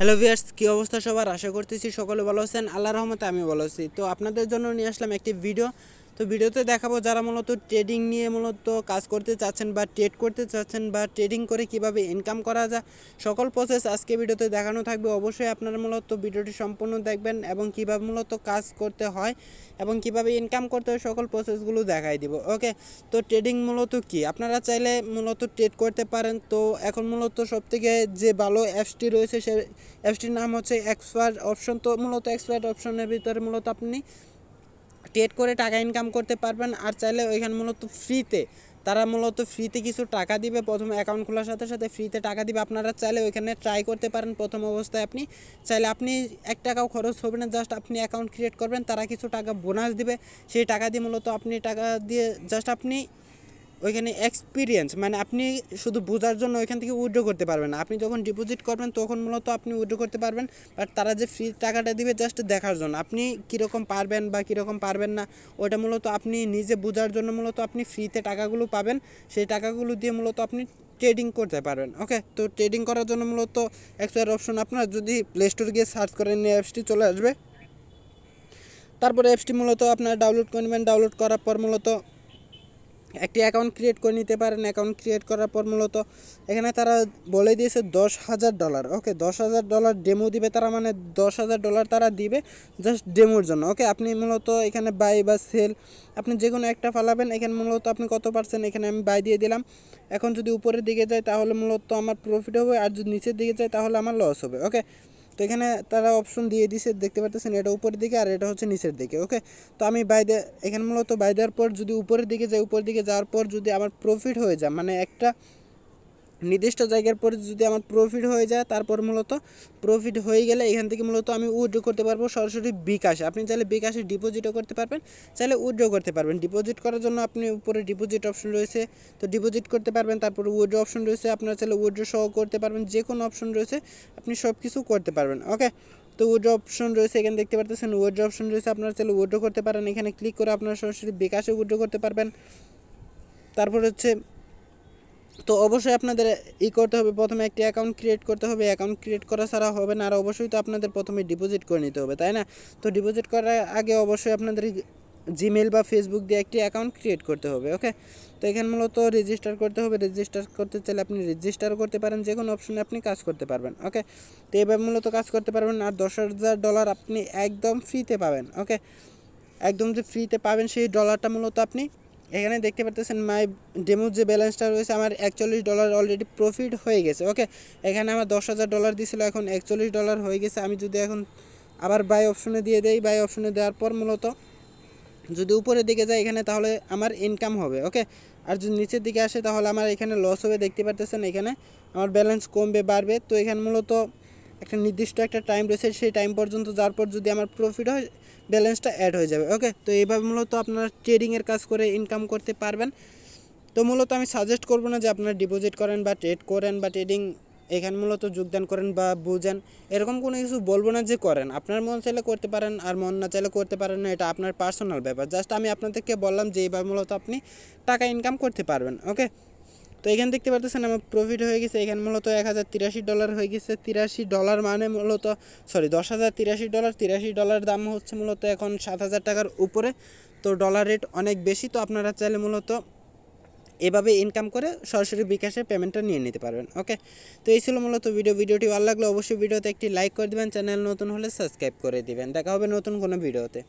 Hello viewers, কি অবস্থা সবার? আশা করতেছি সকলে ভালো আছেন। আল্লাহর রহমতে আমি ভালো আছি। তো আপনাদের জন্য নিয়ে আসলাম একটি ভিডিও। তো ভিডিওতে দেখাবো যারা মূলত ট্রেডিং নিয়ে মূলত কাজ করতে চাচ্ছেন বা ট্রেড করতে চাচ্ছেন বা ট্রেডিং করে কিভাবে ইনকাম করা যায়, সকল প্রসেস আজকে ভিডিওতে দেখানো থাকবে। অবশ্যই আপনারা মূলত ভিডিওটি সম্পূর্ণ দেখবেন এবং কিভাবে মূলত কাজ করতে হয় এবং কিভাবে ইনকাম করতে হয় সকল প্রসেসগুলো দেখাই দিব। ওকে, তো ট্রেডিং মূলত কি, আপনারা চাইলে মূলত ট্রেড করতে পারেন। তো এখন মূলত সবথেকে যে ভালো অ্যাপসটি রয়েছে সে অ্যাপসটির নাম হচ্ছে এক্সপার্ট অপশন। তো মূলত এক্সপার্ট অপশনের ভিতরে মূলত আপনি ট্রেড করে টাকা ইনকাম করতে পারবেন। আর চাইলে ওইখানে মূলত ফ্রিতে, তারা মূলত ফ্রিতে কিছু টাকা দিবে। প্রথমে অ্যাকাউন্ট খোলার সাথে সাথে ফ্রিতে টাকা দিবে। আপনারা চাইলে ওইখানে ট্রাই করতে পারেন। প্রথম অবস্থায় আপনি চাইলে আপনি 1 টাকাও খরচ হবে না, জাস্ট আপনি অ্যাকাউন্ট ক্রিয়েট করবেন, তারা কিছু টাকা বোনাস দিবে। সেই টাকা দিয়ে মূলত আপনি টাকা দিয়ে জাস্ট আপনি ওইখানে এক্সপিরিয়েন্স, মানে আপনি শুধু বোঝার জন্য ওইখান থেকে উইথড্র করতে পারবেন না। আপনি যখন ডিপোজিট করবেন তখন মূলত আপনি উইথড্র করতে পারবেন, বাট তারা যে ফ্রি টাকাটা দিবে জাস্ট দেখার জন্য, আপনি কীরকম পারবেন বা কীরকম পারবেন না ওটা মূলত আপনি নিজে বোঝার জন্য মূলত আপনি ফ্রিতে টাকাগুলো পাবেন। সেই টাকাগুলো দিয়ে মূলত আপনি ট্রেডিং করতে পারবেন। ওকে, তো ট্রেডিং করার জন্য মূলত এক্সপায়ার অপশন, আপনারা যদি প্লে স্টোরে গিয়ে সার্চ করেন অ্যাপসটি চলে আসবে। তারপরে অ্যাপসটি মূলত আপনারা ডাউনলোড করে নেবেন। ডাউনলোড করার পর মূলত একটি অ্যাকাউন্ট ক্রিয়েট করে নিতে পারেন। অ্যাকাউন্ট ক্রিয়েট করার পর মূলত এখানে তারা বলে দিয়েছে $10,000। ওকে, $10,000 ডেমো দিবে তারা, মানে $10,000 তারা দিবে জাস্ট ডেমোর জন্য। ওকে, আপনি মূলত এখানে বাই বা সেল আপনি যে কোনো একটা ফালাবেন। এখানে মূলত আপনি কত পার্সেন্ট, এখানে আমি বাই দিয়ে দিলাম। এখন যদি উপরের দিকে যায় তাহলে মূলত আমার প্রফিট হবে, আর যদি নিচের দিকে যায় তাহলে আমার লস হবে। ওকে, তো এখানে তারা অপশন দিয়ে দিছে, দেখতে পাচ্ছেন, এটা উপরের দিকে আর এটা হচ্ছে নিচের দিকে। ওকে, তো আমি এখানে মূলত বাই দেওয়ার পর যদি উপরের দিকে যাই, উপরের দিকে যাওয়ার পর যদি আমার প্রফিট হয়ে যায়, মানে একটা নির্দিষ্ট জায়গার পরে যদি আমার প্রফিট হয়ে যায়, তারপর মূলত প্রফিট হয়ে গেলে এখান থেকে মূলত আমি উইথড্র করতে পারবো সরাসরি বিকাশে। আপনি চাইলে বিকাশে ডিপোজিটও করতে পারবেন, চাইলে উইথড্র করতে পারবেন। ডিপোজিট করার জন্য আপনি উপরে ডিপোজিট অপশন রয়েছে, তো ডিপোজিট করতে পারবেন। তারপর উইথড্র অপশন রয়েছে, আপনারা চাইলে উইথড্র সহ করতে পারবেন। যে কোনো অপশন রয়েছে, আপনি সব কিছু করতে পারবেন। ওকে, তো উইথড্র অপশন রয়েছে, এখানে দেখতে পাচ্ছেন উইথড্র অপশন রয়েছে, আপনারা চাইলে উইথড্র করতে পারেন। এখানে ক্লিক করে আপনারা সরাসরি বিকাশে উইথড্র করতে পারবেন। তারপর হচ্ছে, তো অবশ্যই আপনাদের করতে হবে, প্রথমে একটি অ্যাকাউন্ট ক্রিয়েট করতে হবে। অ্যাকাউন্ট ক্রিয়েট করা ছাড়া হবে না, আর অবশ্যই তো আপনাদের প্রথমে ডিপোজিট করে নিতে হবে, তাই না? তো ডিপোজিট করার আগে অবশ্যই আপনাদের জিমেল বা ফেসবুক দিয়ে একটি অ্যাকাউন্ট ক্রিয়েট করতে হবে। ওকে, তো এখানে মূলত রেজিস্টার করতে হবে। রেজিস্টার করতে চাইলে আপনি রেজিস্টারও করতে পারেন, যে কোনো অপশনে আপনি কাজ করতে পারবেন। ওকে, তো এভাবে মূলত কাজ করতে পারবেন। আর $10,000 আপনি একদম ফ্রিতে পাবেন। ওকে, একদম যে ফ্রিতে পাবেন সেই ডলারটা মূলত আপনি এখানে দেখতে পাচ্ছেন মাই ডেমোর যে ব্যালেন্সটা রয়েছে, আমার $41 অলরেডি প্রফিট হয়ে গেছে। ওকে, এখানে আমার $10,000 দিয়েছিল, এখন $41 হয়ে গেছে। আমি যদি এখন আবার বাই অপশনে দিয়ে দেই, বাই অপশনে দেওয়ার পর মূলত যদি উপরের দিকে যায় এখানে, তাহলে আমার ইনকাম হবে। ওকে, আর যদি নিচের দিকে আসে তাহলে আমার এখানে লস হবে। দেখতে পাচ্ছেন এখানে আমার ব্যালেন্স কমবে বাড়বে। তো এখানে মূলত একটা নির্দিষ্ট একটা টাইম রয়েছে, সেই টাইম পর্যন্ত যাওয়ার পর যদি আমার প্রফিট হয়, ব্যালেন্সটা অ্যাড হয়ে যাবে। ওকে, তো এইভাবে মূলত আপনারা ট্রেডিংয়ের কাজ করে ইনকাম করতে পারবেন। তো মূলত আমি সাজেস্ট করবো না যে আপনারা ডিপোজিট করেন বা ট্রেড করেন বা ট্রেডিং এখানে মূলত যোগদান করেন বা বুঝেন, এরকম কোনো কিছু বলবো না যে করেন। আপনার মন চাইলে করতে পারেন, আর মন না চাইলে করতে পারেন না, এটা আপনার পার্সোনাল ব্যাপার। জাস্ট আমি আপনাদেরকে বললাম যে এইভাবে মূলত আপনি টাকা ইনকাম করতে পারবেন। ওকে, তো এখানে দেখতে পাচ্ছেন আমার প্রফিট হয়ে গেছে। এখানে মূলত $1,083 হয়ে গেছে। $83 মানে মূলত $10,083। $83 দাম হচ্ছে মূলত এখন 7,000 টাকার উপরে। তো ডলার রেট অনেক বেশি। তো আপনারা চাইলে মূলত এভাবে ইনকাম করে সরাসরি বিকাশে পেমেন্টটা নিয়ে নিতে পারবেন। ওকে, তো এই ছিল মূলত ভিডিওটি ভালো লাগলে অবশ্যই ভিডিওতে একটি লাইক করে দেবেন, চ্যানেল নতুন হলে সাবস্ক্রাইব করে দিবেন। দেখা হবে নতুন কোনো ভিডিওতে।